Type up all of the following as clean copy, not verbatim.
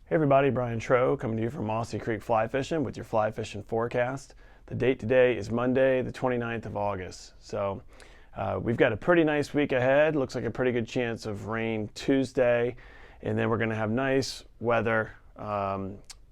Hey everybody, Brian Tro coming to you from Mossy Creek Fly Fishing with your fly fishing forecast. The date today is Monday, the 29th of August. So we've got a pretty nice week ahead. Looks like a pretty good chance of rain Tuesday, and then we're going to have nice weather,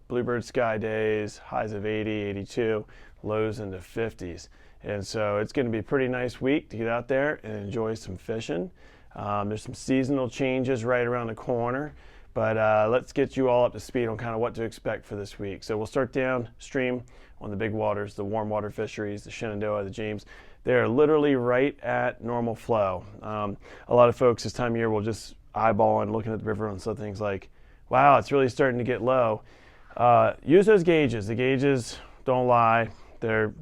bluebird sky days, highs of 80, 82, lows in the 50s. And so it's going to be a pretty nice week to get out there and enjoy some fishing. There's some seasonal changes right around the corner. But let's get you all up to speed on kind of what to expect for this week. So we'll start downstream on the big waters, the warm water fisheries, the Shenandoah, the James. They're literally right at normal flow. A lot of folks this time of year will just eyeball and looking at the river and some things like, wow, it's really starting to get low. Use those gauges. The gauges don't lie. They're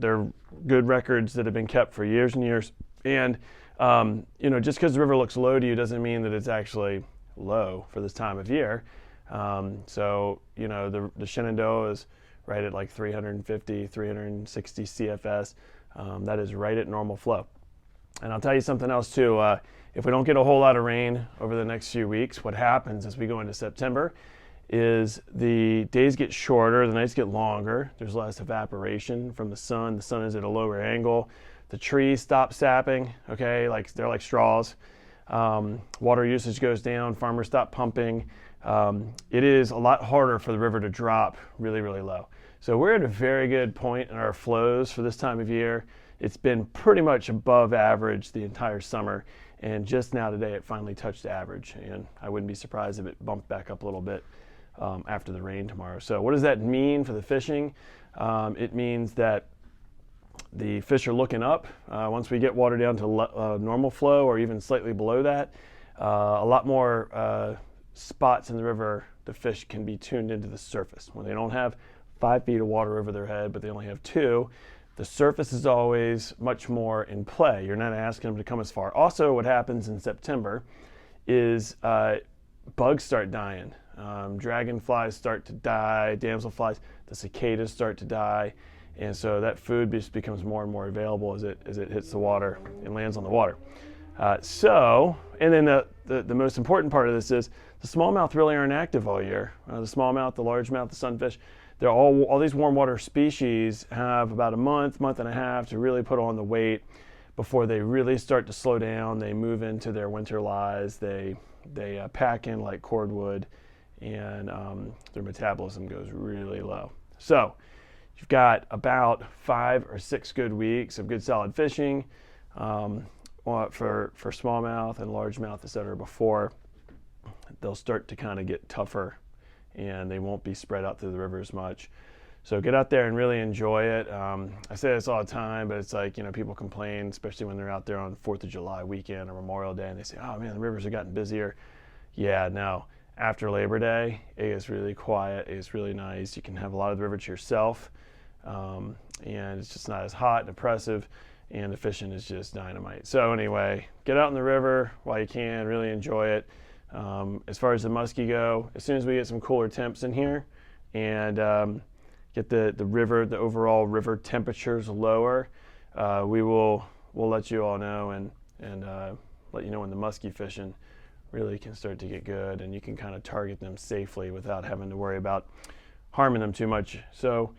good records that have been kept for years and years. And just because the river looks low to you doesn't mean that it's actually low for this time of year. The Shenandoah is right at like 350, 360 CFS. That is right at normal flow. And I'll tell you something else too. If we don't get a whole lot of rain over the next few weeks, what happens as we go into September is the days get shorter, the nights get longer. There's less evaporation from the sun. The sun is at a lower angle. The trees stop sapping, okay? They're like straws. Water usage goes down, farmers stop pumping. It is a lot harder for the river to drop really, really low. So we're at a very good point in our flows for this time of year. It's been pretty much above average the entire summer, and just now today it finally touched average, and I wouldn't be surprised if it bumped back up a little bit after the rain tomorrow. So what does that mean for the fishing? It means that the fish are looking up. Once we get water down to normal flow or even slightly below that, a lot more spots in the river, the fish can be tuned into the surface. When they don't have 5 feet of water over their head, but they only have 2, the surface is always much more in play. You're not asking them to come as far. Also, what happens in September is bugs start dying. Dragonflies start to die, damselflies, the cicadas start to die. And so that food just becomes more and more available as it hits the water and lands on the water. And then the most important part of this is the smallmouth really aren't active all year. The smallmouth, the largemouth, the sunfish, they're all these warm water species have about a month and a half to really put on the weight before they really start to slow down. They move into their winter lies. They pack in like cordwood, and their metabolism goes really low. So you've got about 5 or 6 good weeks of good solid fishing for smallmouth and largemouth, etc. before they'll start to kind of get tougher and they won't be spread out through the river as much. So get out there and really enjoy it. I say this all the time, but it's like, people complain, especially when they're out there on 4th of July weekend or Memorial Day, and they say, oh man, the rivers have gotten busier. Yeah, no. After Labor Day, it is really quiet. It is really nice. You can have a lot of the river to yourself. And it's just not as hot and oppressive, and the fishing is just dynamite. So anyway, get out in the river while you can, really enjoy it. As far as the muskie go, as soon as we get some cooler temps in here and get the overall river temperatures lower, we'll let you all know and let you know when the muskie fishing really can start to get good, and you can kind of target them safely without having to worry about harming them too much. So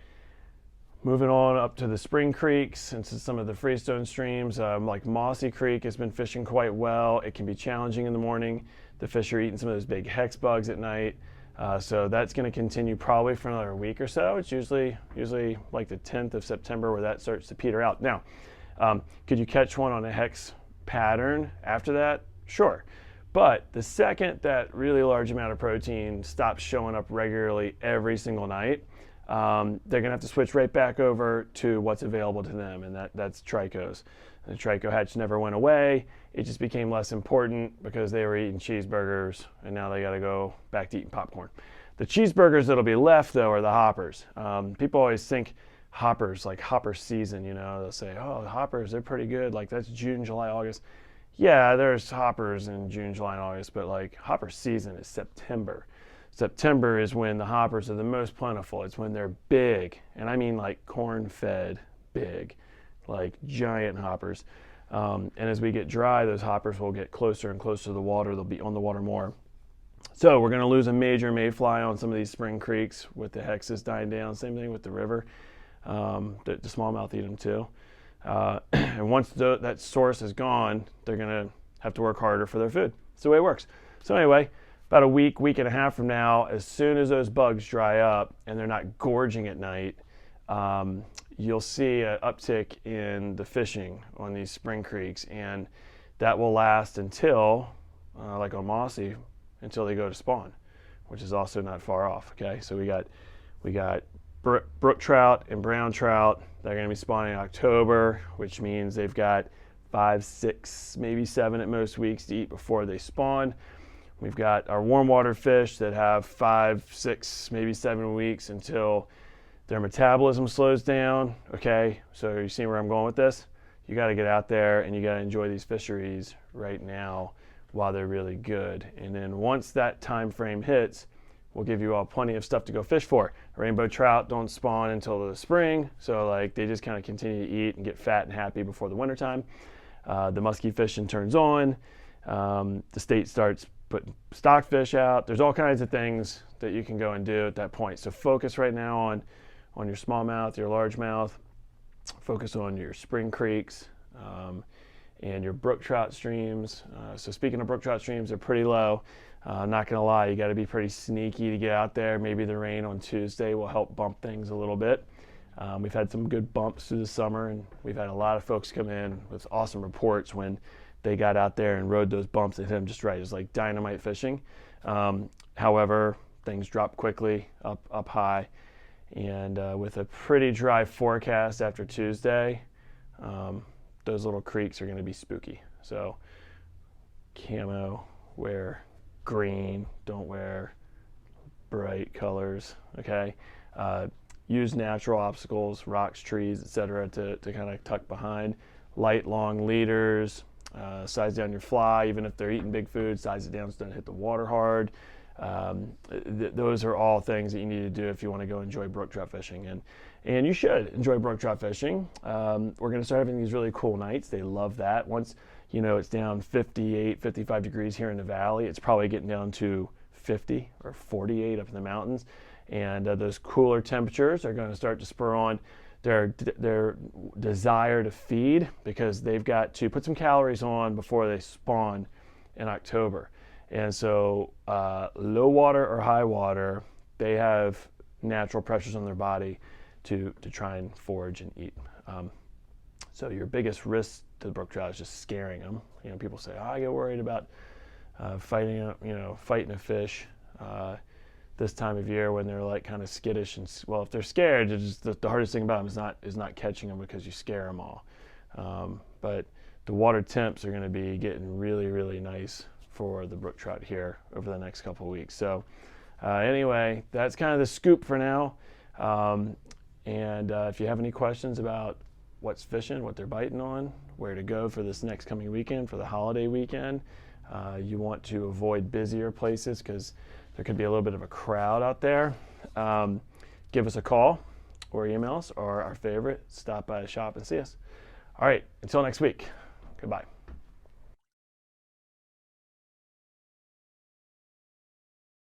moving on up to the spring creeks, into some of the freestone streams, like Mossy Creek has been fishing quite well. It can be challenging in the morning. The fish are eating some of those big hex bugs at night. So that's going to continue probably for another week or so. It's usually like the 10th of September where that starts to peter out. Now, could you catch one on a hex pattern after that? Sure. But the second that really large amount of protein stops showing up regularly every single night, they're going to have to switch right back over to what's available to them, and that's trichos. The tricho hatch never went away. It just became less important because they were eating cheeseburgers, and now they got to go back to eating popcorn. The cheeseburgers that'll be left, though, are the hoppers. People always think hoppers, like hopper season, they'll say, oh, the hoppers, they're pretty good. Like, that's June, July, August. Yeah, there's hoppers in June, July, and August, but like hopper season is September. September is when the hoppers are the most plentiful. It's when they're big, and I mean like corn-fed big, like giant hoppers. And as we get dry, those hoppers will get closer and closer to the water. They'll be on the water more. So we're going to lose a major mayfly on some of these spring creeks with the hexes dying down. Same thing with the river. The smallmouth eat them too. And once that source is gone, they're going to have to work harder for their food. That's the way it works. So anyway, about a week and a half from now, as soon as those bugs dry up and they're not gorging at night, you'll see an uptick in the fishing on these spring creeks, and that will last until, like on Mossy, until they go to spawn, which is also not far off. Okay, so we got brook trout and brown trout. They're going to be spawning in October, which means they've got 5, 6, maybe 7 at most weeks to eat before they spawn. We've got our warm water fish that have 5, 6, maybe 7 weeks until their metabolism slows down. Okay, so you see where I'm going with this? You got to get out there and you got to enjoy these fisheries right now while they're really good. And then once that time frame hits, we'll give you all plenty of stuff to go fish for. Rainbow trout don't spawn until the spring, so like they just kind of continue to eat and get fat and happy before the wintertime. The musky fishing turns on. The state starts putting stockfish out. There's all kinds of things that you can go and do at that point. So focus right now on your smallmouth, your largemouth. Focus on your spring creeks and your brook trout streams. So speaking of brook trout streams, they're pretty low. I'm not going to lie, you got to be pretty sneaky to get out there. Maybe the rain on Tuesday will help bump things a little bit. We've had some good bumps through the summer, and we've had a lot of folks come in with awesome reports when they got out there and rode those bumps and hit them just right. It was like dynamite fishing. However, things dropped quickly up high, and with a pretty dry forecast after Tuesday, those little creeks are going to be spooky. So camo, wear green, don't wear bright colors, okay? Use natural obstacles, rocks, trees, etc. to kind of tuck behind. Light, long leaders, size down your fly, even if they're eating big food, size it down so it doesn't hit the water hard. Those are all things that you need to do if you want to go enjoy brook trout fishing, and you should enjoy brook trout fishing. We're going to start having these really cool nights. They love that. Once it's down 58, 55 degrees here in the valley, it's probably getting down to 50 or 48 up in the mountains, and those cooler temperatures are going to start to spur on their desire to feed, because they've got to put some calories on before they spawn in October. And so low water or high water, they have natural pressures on their body to try and forage and eat. So your biggest risk to the brook trout is just scaring them. People say, I get worried about fighting a fish this time of year when they're like kind of skittish. And well, if they're scared, the hardest thing about them is not catching them, because you scare them all. But the water temps are going to be getting really, really nice for the brook trout here over the next couple of weeks. So anyway, that's kind of the scoop for now. And if you have any questions about what's fishing, what they're biting on, where to go for this next coming weekend, for the holiday weekend, you want to avoid busier places because there could be a little bit of a crowd out there, give us a call or email us, or our favorite, stop by the shop and see us. All right, until next week, goodbye.